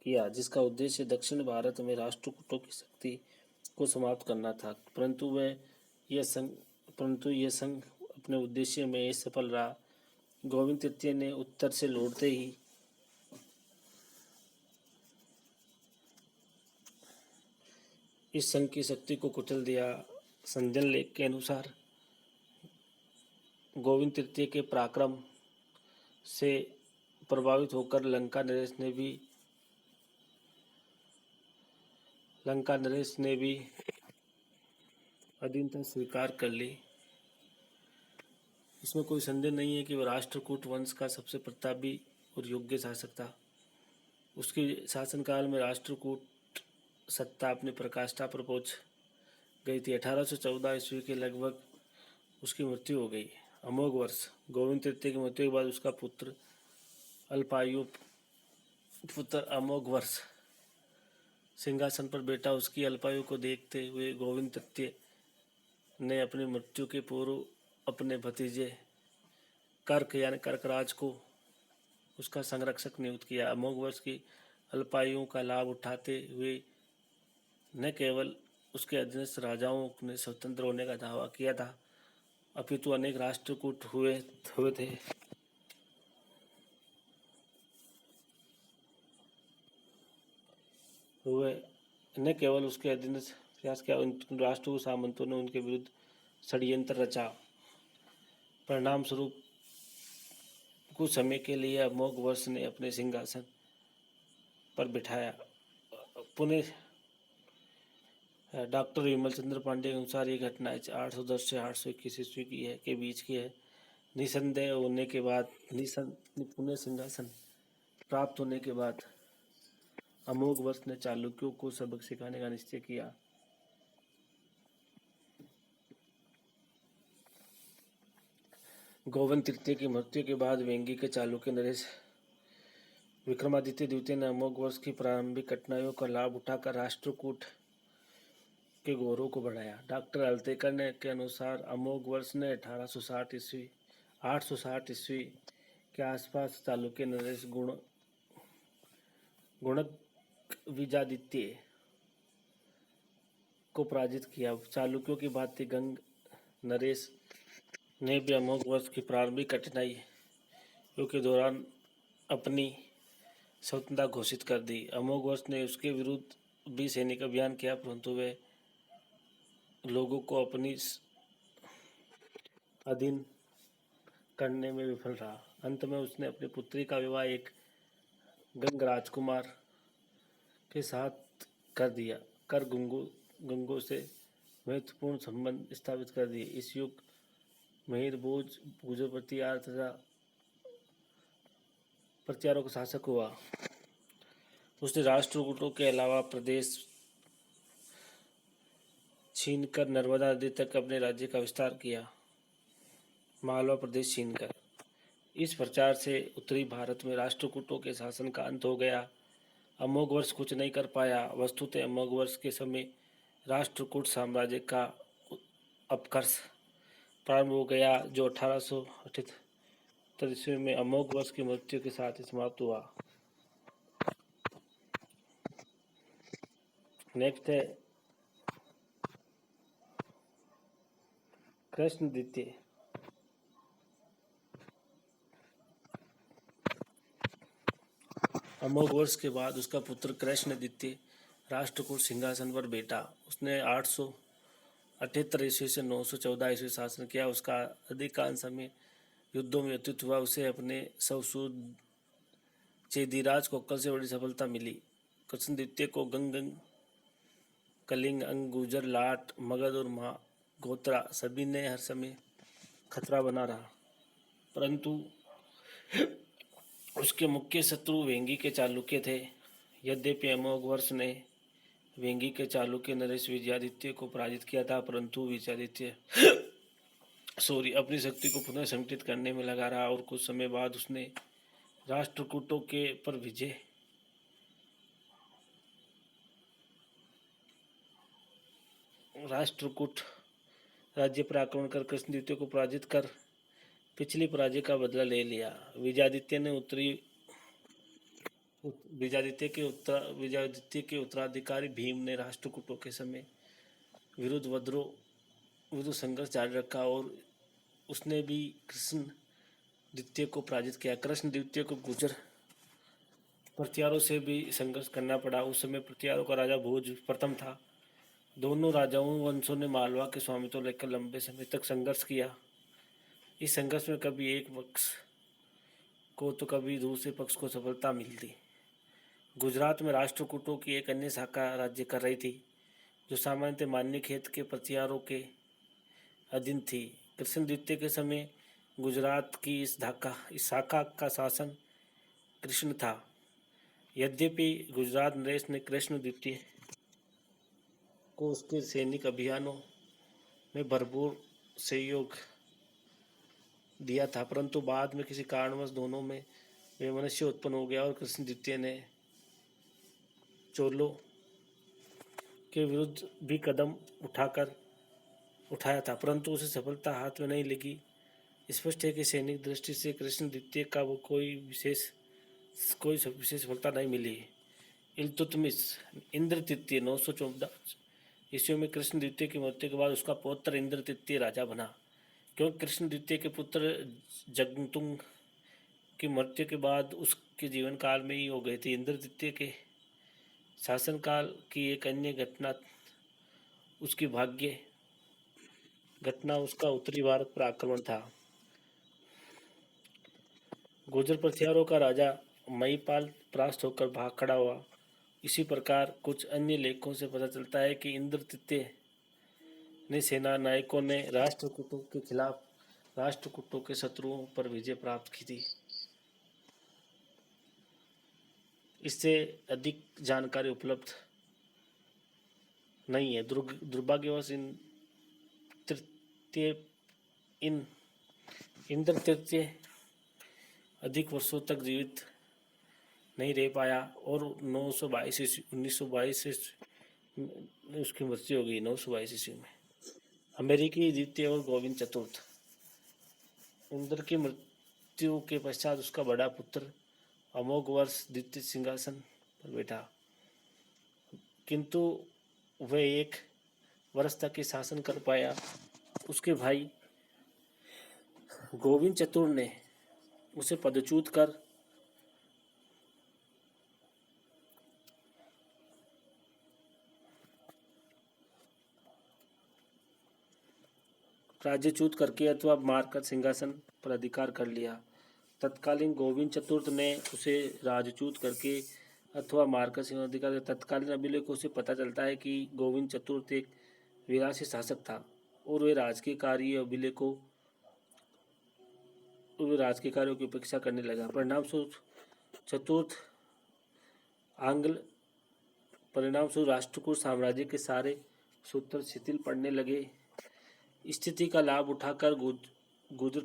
किया, जिसका उद्देश्य दक्षिण भारत में राष्ट्रकूटों की शक्ति को समाप्त करना था। परंतु यह संघ अपने उद्देश्य में सफल रहा। गोविंद तृतीय ने उत्तर से लौटते ही इस संघ की शक्ति को कुचल दिया। संजन लेख के अनुसार गोविंद तृतीय के पराक्रम से प्रभावित होकर लंका नरेश ने भी अधीनता स्वीकार कर ली। इसमें कोई संदेह नहीं है कि वह राष्ट्रकूट वंश का सबसे प्रतापी और योग्य शासक था। उसके शासनकाल में राष्ट्रकूट सत्ता अपनी पराकाष्ठा पर पहुंच गई थी। 1814 ईस्वी के लगभग उसकी मृत्यु हो गई। अमोघ वर्ष। गोविंद तृतीय की मृत्यु के बाद उसका पुत्र अमोघ वर्ष सिंहासन पर बैठा। उसकी अल्पायु को देखते हुए गोविंद तृतीय ने अपनी मृत्यु के पूर्व अपने भतीजे कर्कराज को उसका संरक्षक नियुक्त किया। अमोघ वर्ष की अल्पायु का लाभ उठाते हुए न केवल उसके अधीनस्थ राजाओं ने स्वतंत्र होने का दावा किया था, अपितु अनेक राष्ट्रकूट हुए थे। न केवल उसके अधीनस्थ प्रयास किया, उन राष्ट्रकूट सामंतों ने उनके विरुद्ध षड्यंत्र रचा। परिणाम स्वरूप कुछ समय के लिए अमोघ वर्ष ने अपने सिंहासन पर बिठाया। पुनः डॉक्टर विमल चंद्र पांडे के अनुसार ये घटना 810 से 821 ईस्वी के बीच की है। निसंदेह होने के बाद पुनः सिंहासन प्राप्त होने के बाद अमोघवर्ष ने चालुक्यों को सबक सिखाने का निश्चय किया। गोविंद तृतीय की मृत्यु के बाद वेंगी के चालुक्य नरेश विक्रमादित्य द्वितीय ने अमोघवर्ष की प्रारंभिक कठिनाइयों का लाभ उठाकर राष्ट्रकूट के गौरव को बढ़ाया। डॉक्टर अल्तेकर ने के अनुसार अमोघवर्ष ने 860 ईस्वी के आसपास चालुक्य नरेश गुणक विजादित्य को पराजित किया। चालुक्यों की भांति गंग नरेश ने भी अमोघवर्ष की प्रारंभिक कठिनाइयों के दौरान अपनी स्वतंत्रता घोषित कर दी। अमोघवर्ष ने उसके विरुद्ध भी सैनिक अभियान किया, परंतु वे लोगों को अपनी अधीन करने में विफल रहा। अंत में उसने अपनी पुत्री का विवाह एक गंग राजकुमार के साथ कर दिया कर गंगों से महत्वपूर्ण संबंध स्थापित कर दिए। इस युग महिर भोज गुजर प्रतिहार तथा प्रतिहारों का शासक हुआ। उसने राष्ट्रकूटों के अलावा प्रदेश छीनकर नर्मदा नदी तक अपने राज्य का विस्तार किया। मालवा प्रदेश छीनकर इस प्रचार से उत्तरी भारत में राष्ट्रकूटों के शासन का अंत हो गया। अमोघवर्ष कुछ नहीं कर पाया। वस्तुतः अमोघवर्ष के समय राष्ट्रकूट साम्राज्य का अपकर्ष प्रारंभ हो गया, जो 1878 ईस्वी में अमोघवर्ष की मृत्यु के साथ ही समाप्त हुआ। नेक्स्ट है कृष्ण द्वितीय। अमोघवर्ष के बाद उसका पुत्र कृष्ण द्वितीय राष्ट्रकूट सिंहासन पर बैठा। उसने 878 ईस्वी से 914 ईस्वी शासन किया। उसका अधिकांश समय युद्धों में व्यतीत हुआ। उसे अपने ससुर चेदिराज कोकल से बड़ी सफलता मिली। कृष्ण द्वितीय को गंग, कलिंग, अंग, गुर्जर, लाट, मगध और गोत्रा सभी ने हर समय खतरा बना रहा, परंतु उसके मुख्य शत्रु वेंगी के चालुक्य थे। यद्यपि अमोघवर्ष ने वेंगी के चालुक्य नरेश विजयादित्य को पराजित किया था, परंतु विजयादित्य अपनी शक्ति को पुनः संगठित करने में लगा रहा और कुछ समय बाद उसने राष्ट्रकूटों के पर विजय राष्ट्रकूट राज्य पर आक्रमण कर कृष्ण द्वितीय को पराजित कर पिछली पराजय का बदला ले लिया। विजयादित्य के उत्तराधिकारी भीम ने राष्ट्रकूटों के समय विरुद्ध संघर्ष जारी रखा और उसने भी कृष्ण द्वितीय को पराजित किया। कृष्ण द्वितीय को गुर्जर प्रतिहारों से भी संघर्ष करना पड़ा। उस समय प्रतिहारों का राजा भोज प्रथम था। दोनों राजाओं वंशों ने मालवा के स्वामित्व लेकर लंबे समय तक संघर्ष किया। इस संघर्ष में कभी एक पक्ष को तो कभी दूसरे पक्ष को सफलता मिलती। गुजरात में राष्ट्रकूटों की एक अन्य शाखा राज्य कर रही थी, जो सामान्यतः मान्यखेत के प्रतिहारों के अधीन थी। कृष्ण द्वितीय के समय गुजरात की इस शाखा का शासन कृष्ण था। यद्यपि गुजरात नरेश ने कृष्ण द्वितीय को उसके सैनिक अभियानों में भरपूर सहयोग दिया था, परंतु बाद में किसी कारणवश दोनों में वैमनस्य उत्पन्न हो गया और कृष्ण द्वितीय ने चोलों के विरुद्ध भी कदम उठाया था, परंतु उसे सफलता हाथ में नहीं लगी। स्पष्ट है कि सैनिक दृष्टि से कृष्ण द्वितीय का वो कोई विशेष सफलता नहीं मिली। इल्तुतमिश इंद्र तृतीय 914 ईस्वी में कृष्ण द्वितीय की मृत्यु के बाद उसका पौत्र इंद्र तृतीय राजा बना। क्योंकि कृष्ण द्वितीय के पुत्र जगतुंग की मृत्यु के बाद उसके जीवन काल में ही हो गए थे। इंद्र तृतीय के शासनकाल की एक अन्य घटना उसका उत्तरी भारत पर आक्रमण था। गुर्जर प्रतिहारों का राजा महिपाल परास्त होकर भाग खड़ा हुआ। इसी प्रकार कुछ अन्य लेखों से पता चलता है कि इंद्र तृतीय ने सेना नायकों ने राष्ट्रकूटों के खिलाफ राष्ट्रकूटों के शत्रुओं पर विजय प्राप्त की थी। इससे अधिक जानकारी उपलब्ध नहीं है। दुर्भाग्यवश तृतीय इन इंद्र तृतीय अधिक वर्षों तक जीवित नहीं रह पाया और 1922 से उसकी मृत्यु हो गई 922 ईस्वी में। अमेरिकी द्वितीय और गोविंद चतुर्थ। इंद्र की मृत्यु के पश्चात उसका बड़ा पुत्र अमोघ वर्ष द्वितीय सिंहासन पर बैठा, किंतु वह 1 वर्ष तक ही शासन कर पाया। उसके भाई गोविंद चतुर ने उसे पदच्युत कर राज्यच्युत करके अथवा मारकर सिंहासन पर अधिकार कर लिया। तत्कालीन गोविंद चतुर्थ ने उसे राजच्युत करके अथवा मारकर सिंहासन अधिकार। तत्कालीन अभिलेखों से पता चलता है कि गोविंद चतुर्थ एक विलासी शासक था और वे राजकीय कार्यों की उपेक्षा करने लगा। परिणामस्वरूप राष्ट्रकूट साम्राज्य के सारे सूत्र शिथिल पड़ने लगे। स्थिति का लाभ उठाकर गुर्जर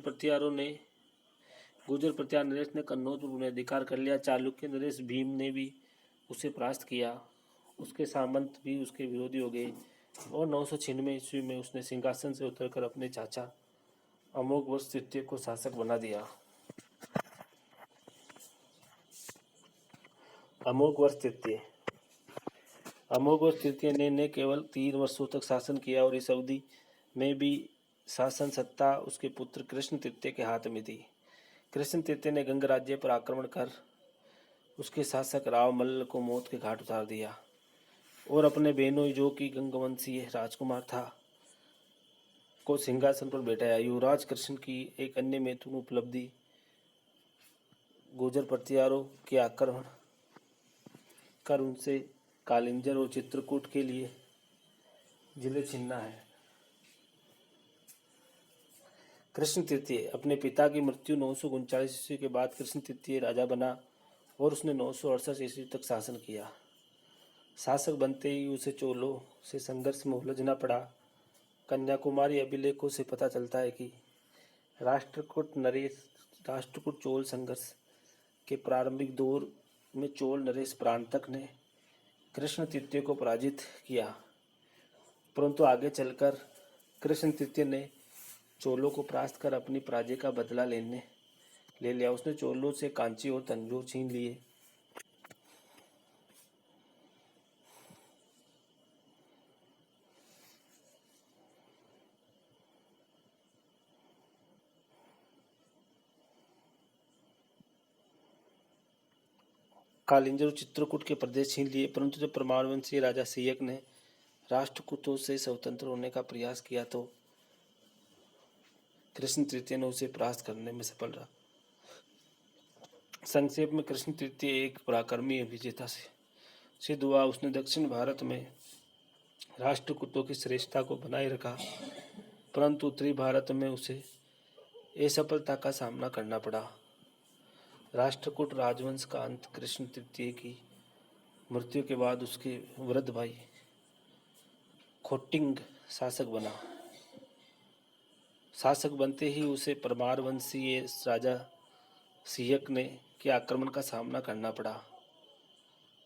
प्रत्यार नरेश ने कन्नौज पर अधिकार कर लिया। चालुक्य नरेश भीम ने भी उसे परास्त किया। उसके सामंत भी उसके विरोधी हो गए और 996 ईस्वी में उसने सिंहासन से उतरकर अपने चाचा अमोघ वर्ष तृतीय को शासक बना दिया। अमोघ वर्ष तृतीय ने न केवल 3 वर्षों तक शासन किया और इस अवधि में भी शासन सत्ता उसके पुत्र कृष्ण तृतीय के हाथ में थी। कृष्ण तृतीय ने गंग राज्य पर आक्रमण कर उसके शासक राव मल्ल को मौत के घाट उतार दिया और अपने बेनोई जो कि गंगवंशीय राजकुमार था को सिंहासन पर बैठाया। युवराज कृष्ण की एक अन्य महत्वपूर्ण उपलब्धि गुर्जर प्रतिहारों के आक्रमण कर उनसे कालिंजर और चित्रकूट के लिए जिले छीनना है। कृष्ण तृतीय अपने पिता की मृत्यु 939 ईस्वी के बाद कृष्ण तृतीय राजा बना और उसने 968 ईस्वी तक शासन किया। शासक बनते ही उसे चोलों से संघर्ष में उलझना पड़ा। कन्याकुमारी अभिलेखों से पता चलता है कि राष्ट्रकूट चोल संघर्ष के प्रारंभिक दौर में चोल नरेश प्रांतक ने कृष्ण तृतीय को पराजित किया, परंतु आगे चलकर कृष्ण तृतीय ने चोलों को परास्त कर अपनी पराजय का बदला ले लिया। उसने चोलों से कांची और तंजौर छीन लिए। कालिंजर और चित्रकूट के प्रदेश छीन लिए, परंतु जब परमारवंशीय राजा सियक ने राष्ट्रकूटों से स्वतंत्र होने का प्रयास किया तो कृष्ण तृतीय ने उसे परास्त करने में सफल रहा। संक्षेप में कृष्ण तृतीय एक पराक्रमी विजेता सिद्ध हुआ। उसने दक्षिण भारत में राष्ट्रकूटों की श्रेष्ठता को बनाए रखा, परंतु उत्तरी भारत में उसे असफलता का सामना करना पड़ा। राष्ट्रकूट राजवंश का अंत कृष्ण तृतीय की मृत्यु के बाद उसके वृद्ध भाई खोटिंग शासक बना। शासक बनते ही उसे परमारवंशीय राजा सियक के आक्रमण का सामना करना पड़ा।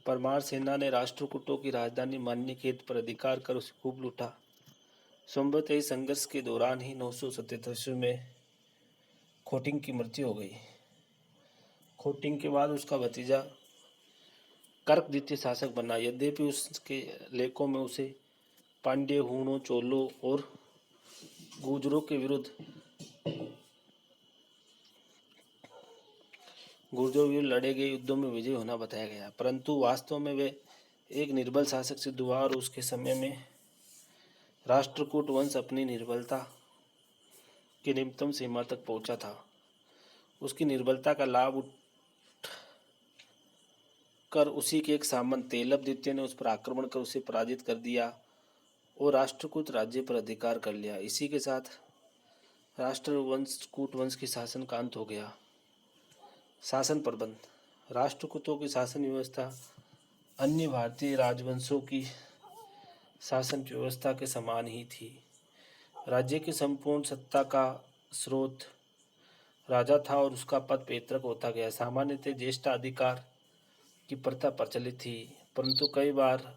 परमार सेना ने राष्ट्रकूटों की राजधानी मान्यखेत पर अधिकार कर उसे खूब लूटा। संभवतः इस संघर्ष के दौरान ही 977 में खोटिंग की मृत्यु हो गई। खोटिंग के बाद उसका भतीजा कर्क द्वितीय शासक बना। यद्यपि उसके लेखों में उसे पांड्य, हूणों, चोलों और गुर्जरों के विरुद्ध लड़े गए युद्धों में विजय होना बताया गया, परंतु वास्तव में वे एक निर्बल शासक सिद्ध हुआ और उसके समय में राष्ट्रकूट वंश अपनी निर्बलता की निम्नतम सीमा तक पहुंचा था। उसकी निर्बलता का लाभ उठाकर उसी के एक सामंत तेलप द्वितीय ने उस पर आक्रमण कर उसे पराजित कर दिया और राष्ट्रकूट राज्य पर अधिकार कर लिया। इसी के साथ कूट वंश के शासन का अंत हो गया। शासन प्रबंध। राष्ट्रकूटों की शासन व्यवस्था अन्य भारतीय राजवंशों की शासन व्यवस्था के समान ही थी। राज्य की संपूर्ण सत्ता का स्रोत राजा था और उसका पद पैतृक होता गया। सामान्यतः ज्येष्ठ अधिकार की प्रथा प्रचलित थी, परंतु कई बार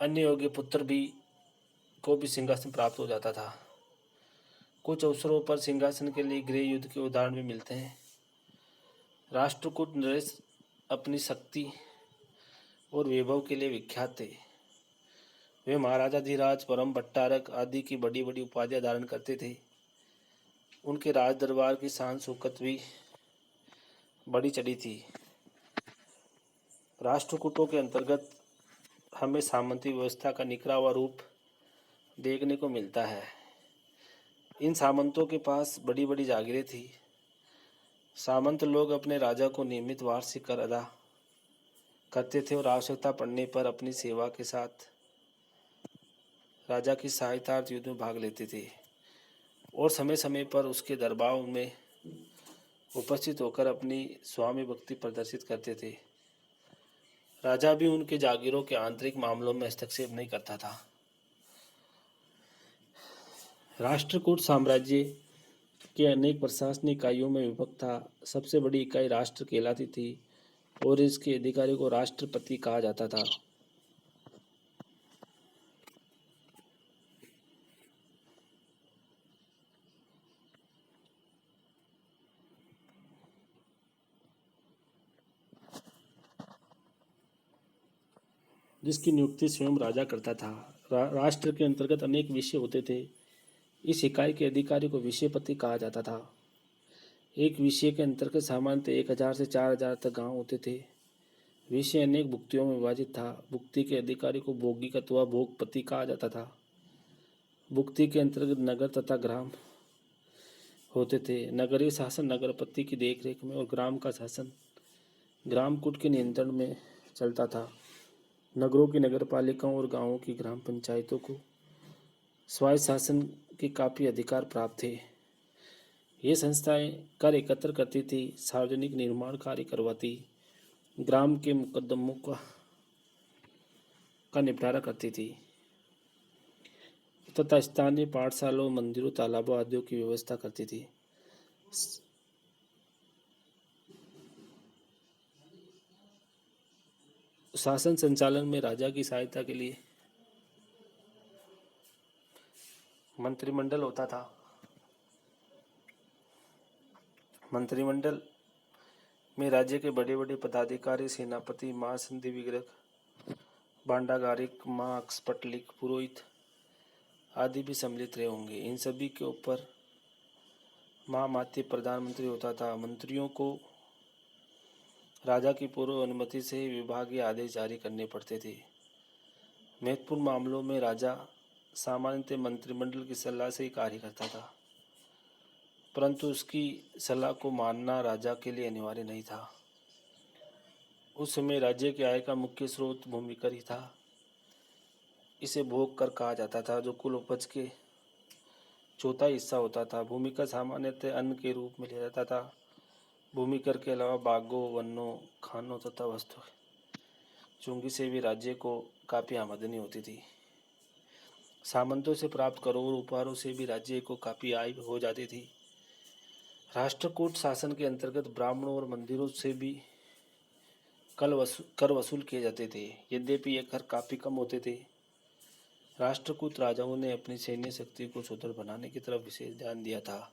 अन्य योग्य पुत्र भी को भी सिंहासन प्राप्त हो जाता था। कुछ अवसरों पर सिंहासन के लिए गृह युद्ध के उदाहरण भी मिलते हैं। राष्ट्रकूट नरेश अपनी शक्ति और वैभव के लिए विख्यात थे। वे महाराजाधिराज, परम भट्टारक आदि की बड़ी बड़ी उपाधियां धारण करते थे। उनके राज दरबार की शान शौकत भी बड़ी चढ़ी थी। राष्ट्रकूटों के अंतर्गत हमें सामंती व्यवस्था का निकरा हुआ रूप देखने को मिलता है। इन सामंतों के पास बड़ी बड़ी जागीरें थी। सामंत लोग अपने राजा को नियमित वार्षिक कर अदा करते थे और आवश्यकता पड़ने पर अपनी सेवा के साथ राजा की सहायतार्थ युद्ध में भाग लेते थे और समय समय पर उसके दरबार में उपस्थित होकर अपनी स्वामी भक्ति प्रदर्शित करते थे। राजा भी उनके जागीरों के आंतरिक मामलों में हस्तक्षेप नहीं करता था। राष्ट्रकूट साम्राज्य के अनेक प्रशासनिक इकाइयों में विभक्त था। सबसे बड़ी इकाई राष्ट्र कहलाती थी और इसके अधिकारी को राष्ट्रपति कहा जाता था। जिसकी नियुक्ति स्वयं राजा करता था। राष्ट्र के अंतर्गत अनेक विषय होते थे। इस इकाई के अधिकारी को विषयपति कहा जाता था। एक विषय के अंतर्गत सामान्यतः 1000 से 4000 तक गांव होते थे। विषय अनेक भुक्तियों में विभाजित था। भुक्ति के अधिकारी को भोगी अथवा भोगपति कहा जाता था। भुक्ति के अंतर्गत नगर तथा ग्राम होते थे। नगरीय शासन नगरपति की देखरेख में और ग्राम का शासन ग्रामकूट के नियंत्रण में चलता था। नगरों की नगरपालिकाओं और गांवों की ग्राम पंचायतों को स्वायत्त शासन के काफ़ी अधिकार प्राप्त थे। ये संस्थाएं कर एकत्र करती थी, सार्वजनिक निर्माण कार्य करवाती, ग्राम के मुकदमों का निपटारा करती थी तथा स्थानीय पाठशालाओं, मंदिरों, तालाबों आदि की व्यवस्था करती थी। शासन संचालन में राजा की सहायता के लिए मंत्रिमंडल होता था। मंत्रिमंडल में राज्य के बड़े बड़े पदाधिकारी, सेनापति, महासंधि विग्रह, भांडागारिक, मार्क्सपटलिक, पुरोहित आदि भी सम्मिलित रहे होंगे। इन सभी के ऊपर महामात्य प्रधानमंत्री होता था। मंत्रियों को राजा की पूर्व अनुमति से विभागीय आदेश जारी करने पड़ते थे। महत्वपूर्ण मामलों में राजा सामान्यतः मंत्रिमंडल की सलाह से ही कार्य करता था, परंतु उसकी सलाह को मानना राजा के लिए अनिवार्य नहीं था। उस समय राज्य के आय का मुख्य स्रोत भूमि कर ही था। इसे भोग कर कहा जाता था, जो कुल उपज के चौथाई हिस्सा होता था। भूमि कर सामान्यतः अन्न के रूप में लिया जाता था। भूमि कर के अलावा बागों, वनों, खानों तथा वस्तु चुंगी से भी राज्य को काफ़ी आमदनी होती थी। सामंतों से प्राप्त करों और उपहारों से भी राज्य को काफ़ी आय हो जाती थी। राष्ट्रकूट शासन के अंतर्गत ब्राह्मणों और मंदिरों से भी कर वसूल किए जाते थे। यद्यपि ये कर काफ़ी कम होते थे। राष्ट्रकूट राजाओं ने अपनी सैन्य शक्ति को सुदृढ़ बनाने की तरफ विशेष ध्यान दिया था।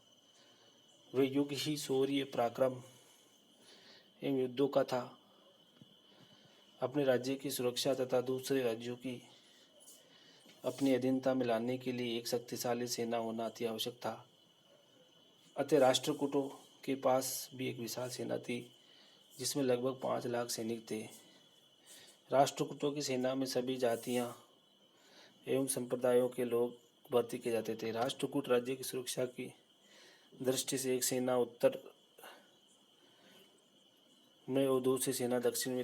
वे युग ही शौर्य, पराक्रम एवं युद्धों का था। अपने राज्य की सुरक्षा तथा दूसरे राज्यों की अपनी अधीनता में लाने के लिए एक शक्तिशाली सेना होना अति आवश्यक था। अतः राष्ट्रकूटों के पास भी एक विशाल सेना थी, जिसमें लगभग 5 लाख सैनिक थे। राष्ट्रकूटों की सेना में सभी जातियां एवं संप्रदायों के लोग भर्ती किए जाते थे। राष्ट्रकूट राज्य की सुरक्षा की दृष्टि से एक सेना उत्तर में और दूसरी सेना दक्षिण में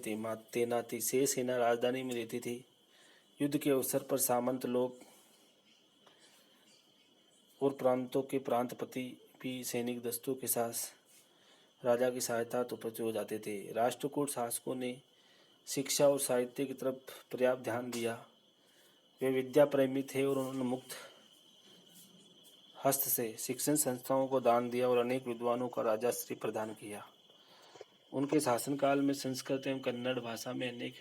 तैनात थी। शेष सेना राजधानी में रहती थी। युद्ध के अवसर पर सामंत लोग और प्रांतों के प्रांतपति भी सैनिक दस्तों के साथ राजा की सहायता तो प्रचुर हो जाते थे। राष्ट्रकूट शासकों ने शिक्षा और साहित्य की तरफ पर्याप्त ध्यान दिया। वे विद्या प्रेमी थे और उन्होंने मुक्त हस्त से शिक्षण संस्थाओं को दान दिया और अनेक विद्वानों का राजश्री प्रदान किया। उनके शासनकाल में संस्कृत एवं कन्नड़ भाषा में अनेक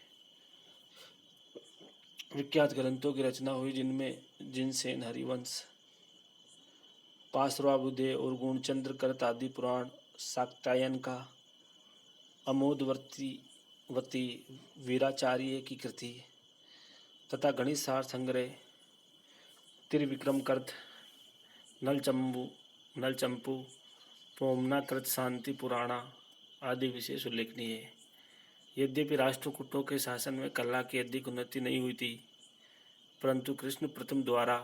विख्यात ग्रंथों की रचना हुई, जिनमें जिनसेन हरिवंश, पार्श्वाभ्युदय और गुणचंद्र कृत आदि पुराण, शाक्तायन का अमोदवर्ती वीराचार्य की कृति तथा गणित सार संग्रह, त्रिविक्रम कृत, नलचंपू, पोमना कृत शांति पुराणा आदि विशेष उल्लेखनीय है। यद्यपि राष्ट्रकूटों के शासन में कला की अधिक उन्नति नहीं हुई थी, परंतु कृष्ण प्रथम द्वारा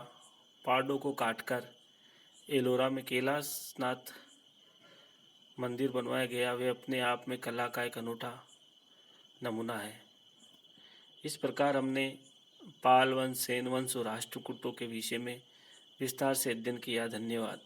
पहाड़ों को काटकर एलोरा में कैलाशनाथ मंदिर बनवाया गया, वे अपने आप में कला का एक अनूठा नमूना है। इस प्रकार हमने पाल वंश, सेन वंश और राष्ट्रकूटों के विषय में विस्तार से अध्ययन किया। धन्यवाद।